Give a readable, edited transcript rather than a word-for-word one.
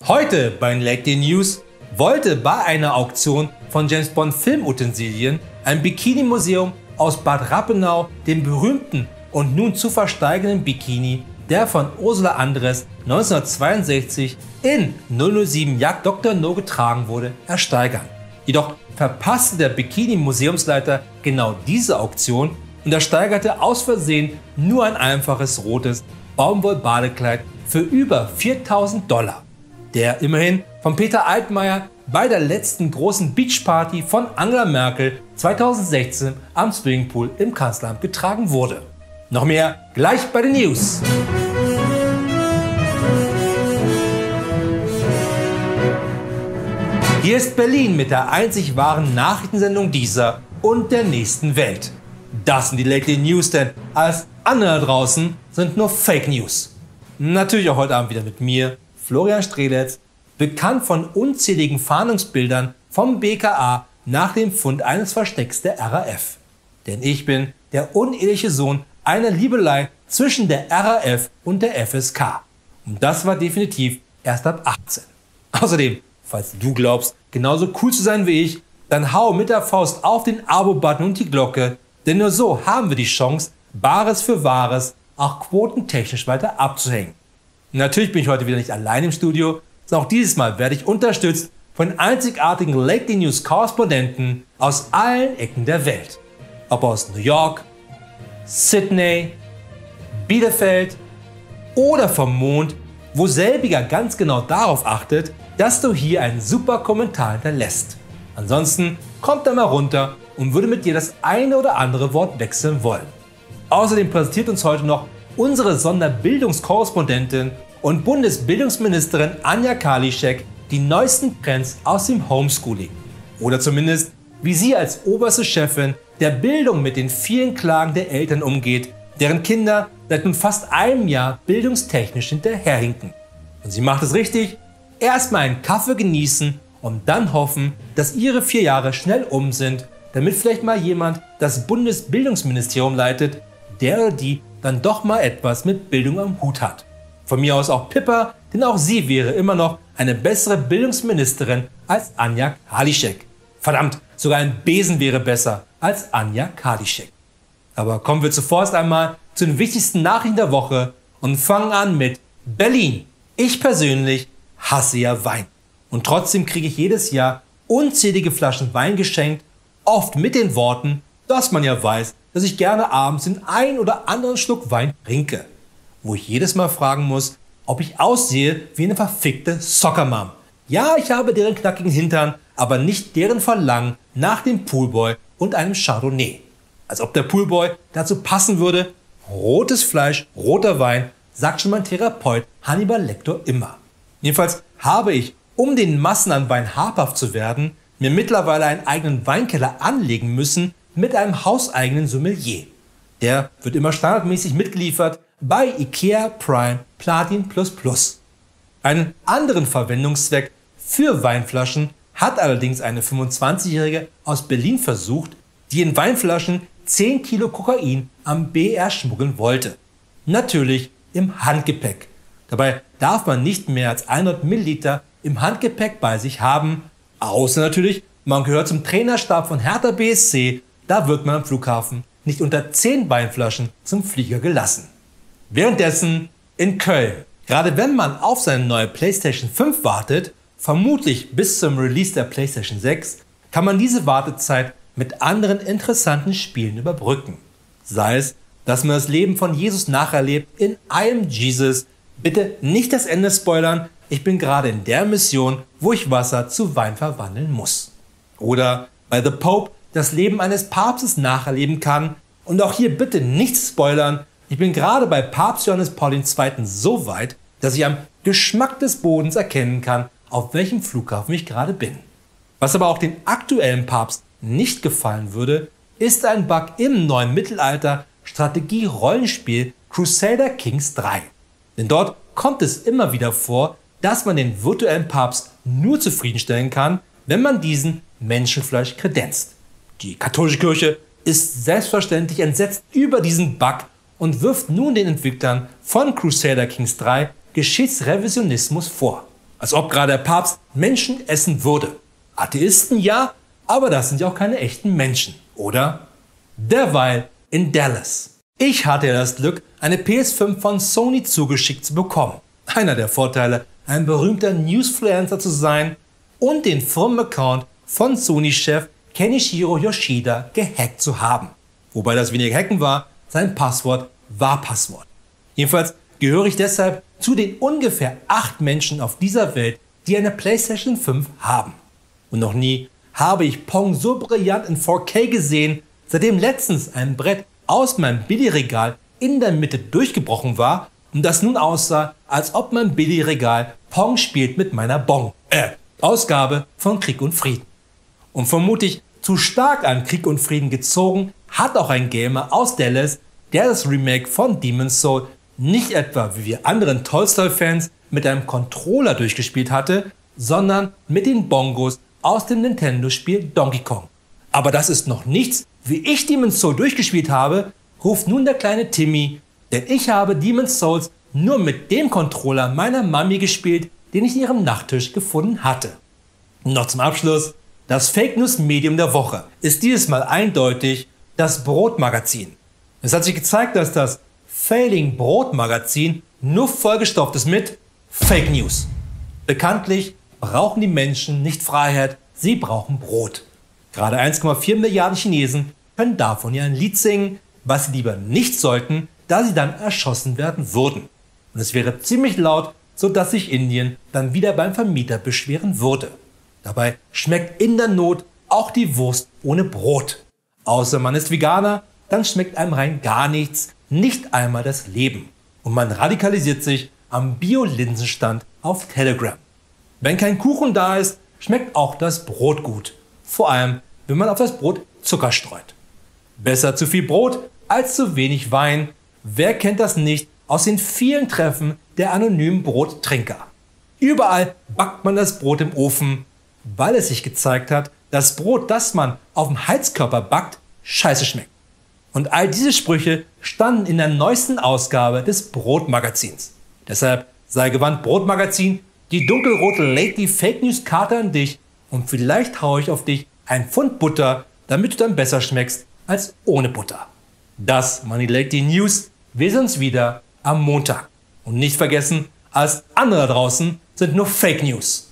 Heute bei Late Day News: wollte bei einer Auktion von James Bond Filmutensilien ein Bikini-Museum aus Bad Rappenau den berühmten und nun zu versteigenden Bikini, der von Ursula Andress 1962 in 007 Jagd Dr. No getragen wurde, ersteigern. Jedoch verpasste der Bikini-Museumsleiter genau diese Auktion und ersteigerte aus Versehen nur ein einfaches rotes Baumwoll-Badekleid für über 4.000 $, der immerhin von Peter Altmaier bei der letzten großen Beachparty von Angela Merkel 2016 am Swimmingpool im Kanzleramt getragen wurde. Noch mehr gleich bei den News. Hier ist Berlin mit der einzig wahren Nachrichtensendung dieser und der nächsten Welt. Das sind die Late Day News, denn alles andere da draußen sind nur Fake News. Natürlich auch heute Abend wieder mit mir, Florian Streletz, bekannt von unzähligen Fahndungsbildern vom BKA nach dem Fund eines Verstecks der RAF. Denn ich bin der uneheliche Sohn einer Liebelei zwischen der RAF und der FSK. Und das war definitiv erst ab 18. Außerdem, falls du glaubst, genauso cool zu sein wie ich, dann hau mit der Faust auf den Abo-Button und die Glocke, denn nur so haben wir die Chance, Bares für Wahres auch quotentechnisch weiter abzuhängen. Natürlich bin ich heute wieder nicht allein im Studio, sondern auch dieses Mal werde ich unterstützt von einzigartigen Late Day News Korrespondenten aus allen Ecken der Welt. Ob aus New York, Sydney, Bielefeld oder vom Mond, wo selbiger ganz genau darauf achtet, dass du hier einen super Kommentar hinterlässt. Ansonsten kommt er mal runter und würde mit dir das eine oder andere Wort wechseln wollen. Außerdem präsentiert uns heute noch unsere Sonderbildungskorrespondentin und Bundesbildungsministerin Anja Karliczek die neuesten Trends aus dem Homeschooling. Oder zumindest, wie sie als oberste Chefin der Bildung mit den vielen Klagen der Eltern umgeht, deren Kinder seit nun fast einem Jahr bildungstechnisch hinterherhinken. Und sie macht es richtig: erstmal einen Kaffee genießen und dann hoffen, dass ihre 4 Jahre schnell um sind, damit vielleicht mal jemand das Bundesbildungsministerium leitet, der oder die dann doch mal etwas mit Bildung am Hut hat. Von mir aus auch Pippa, denn auch sie wäre immer noch eine bessere Bildungsministerin als Anja Karliczek. Verdammt, sogar ein Besen wäre besser als Anja Karliczek. Aber kommen wir zuvorderst einmal zu den wichtigsten Nachrichten der Woche und fangen an mit Berlin. Ich persönlich hasse ja Wein. Und trotzdem kriege ich jedes Jahr unzählige Flaschen Wein geschenkt, oft mit den Worten, dass man ja weiß, dass ich gerne abends den ein oder anderen Schluck Wein trinke. Wo ich jedes Mal fragen muss, ob ich aussehe wie eine verfickte Soccer-Mom. Ja, ich habe deren knackigen Hintern, aber nicht deren Verlangen nach dem Poolboy und einem Chardonnay. Als ob der Poolboy dazu passen würde. Rotes Fleisch, roter Wein, sagt schon mein Therapeut Hannibal Lecter immer. Jedenfalls habe ich, um den Massen an Wein habhaft zu werden, mir mittlerweile einen eigenen Weinkeller anlegen müssen mit einem hauseigenen Sommelier. Der wird immer standardmäßig mitgeliefert bei IKEA Prime Platin++. Einen anderen Verwendungszweck für Weinflaschen hat allerdings eine 25-Jährige aus Berlin versucht, die in Weinflaschen 10 Kilo Kokain am BR schmuggeln wollte. Natürlich im Handgepäck. Dabei darf man nicht mehr als 100 Milliliter im Handgepäck bei sich haben, außer natürlich, man gehört zum Trainerstab von Hertha BSC, da wird man am Flughafen nicht unter 10 Weinflaschen zum Flieger gelassen. Währenddessen in Köln, gerade wenn man auf seine neue PlayStation 5 wartet, vermutlich bis zum Release der PlayStation 6, kann man diese Wartezeit mit anderen interessanten Spielen überbrücken. Sei es, dass man das Leben von Jesus nacherlebt in I Am Jesus. Bitte nicht das Ende spoilern, ich bin gerade in der Mission, wo ich Wasser zu Wein verwandeln muss. Oder bei The Pope das Leben eines Papstes nacherleben kann. Und auch hier bitte nichts spoilern, ich bin gerade bei Papst Johannes Paul II. So weit, dass ich am Geschmack des Bodens erkennen kann, auf welchem Flughafen ich gerade bin. Was aber auch den aktuellen Papst nicht gefallen würde, ist ein Bug im neuen Mittelalter-Strategie-Rollenspiel Crusader Kings 3. Denn dort kommt es immer wieder vor, dass man den virtuellen Papst nur zufriedenstellen kann, wenn man diesen Menschenfleisch kredenzt. Die katholische Kirche ist selbstverständlich entsetzt über diesen Bug und wirft nun den Entwicklern von Crusader Kings 3 Geschichtsrevisionismus vor. Als ob gerade der Papst Menschen essen würde. Atheisten ja, aber das sind ja auch keine echten Menschen, oder? Derweil in Dallas. Ich hatte ja das Glück, eine PS5 von Sony zugeschickt zu bekommen. Einer der Vorteile, ein berühmter Newsfluencer zu sein und den Firmenaccount von Sony-Chef Kenichiro Yoshida gehackt zu haben. Wobei das weniger Hacken war, sein Passwort war Passwort. Jedenfalls gehöre ich deshalb zu den ungefähr 8 Menschen auf dieser Welt, die eine PlayStation 5 haben. Und noch nie habe ich Pong so brillant in 4K gesehen, seitdem letztens ein Brett aus meinem Billigregal in der Mitte durchgebrochen war und das nun aussah, als ob mein Billigregal Pong spielt mit meiner Ausgabe von Krieg und Frieden. Und vermutlich zu stark an Krieg und Frieden gezogen, hat auch ein Gamer aus Dallas, der das Remake von Demon's Souls nicht etwa wie wir anderen Tolstoy-Fans mit einem Controller durchgespielt hatte, sondern mit den Bongos aus dem Nintendo-Spiel Donkey Kong. Aber das ist noch nichts, wie ich Demon's Souls durchgespielt habe, ruft nun der kleine Timmy, denn ich habe Demon's Souls nur mit dem Controller meiner Mami gespielt, den ich in ihrem Nachttisch gefunden hatte. Noch zum Abschluss, das Fake News Medium der Woche ist dieses Mal eindeutig das Brotmagazin. Es hat sich gezeigt, dass das Failing Brotmagazin nur vollgestopft ist mit Fake News. Bekanntlich brauchen die Menschen nicht Freiheit, sie brauchen Brot. Gerade 1,4 Milliarden Chinesen können davon ja ein Lied singen, was sie lieber nicht sollten, da sie dann erschossen werden würden. Und es wäre ziemlich laut, sodass sich Indien dann wieder beim Vermieter beschweren würde. Dabei schmeckt in der Not auch die Wurst ohne Brot. Außer man ist Veganer, dann schmeckt einem rein gar nichts, nicht einmal das Leben. Und man radikalisiert sich am Bio-Linsenstand auf Telegram. Wenn kein Kuchen da ist, schmeckt auch das Brot gut. Vor allem, wenn man auf das Brot Zucker streut. Besser zu viel Brot als zu wenig Wein. Wer kennt das nicht aus den vielen Treffen der anonymen Brottrinker? Überall backt man das Brot im Ofen, weil es sich gezeigt hat, dass Brot, das man auf dem Heizkörper backt, scheiße schmeckt. Und all diese Sprüche standen in der neuesten Ausgabe des Brotmagazins. Deshalb sei gewandt, Brotmagazin, die dunkelrote Lady Fake News Karte an dich und vielleicht haue ich auf dich ein Pfund Butter, damit du dann besser schmeckst als ohne Butter. Das waren die Lady News. Wir sehen uns wieder am Montag. Und nicht vergessen, alles andere draußen sind nur Fake News.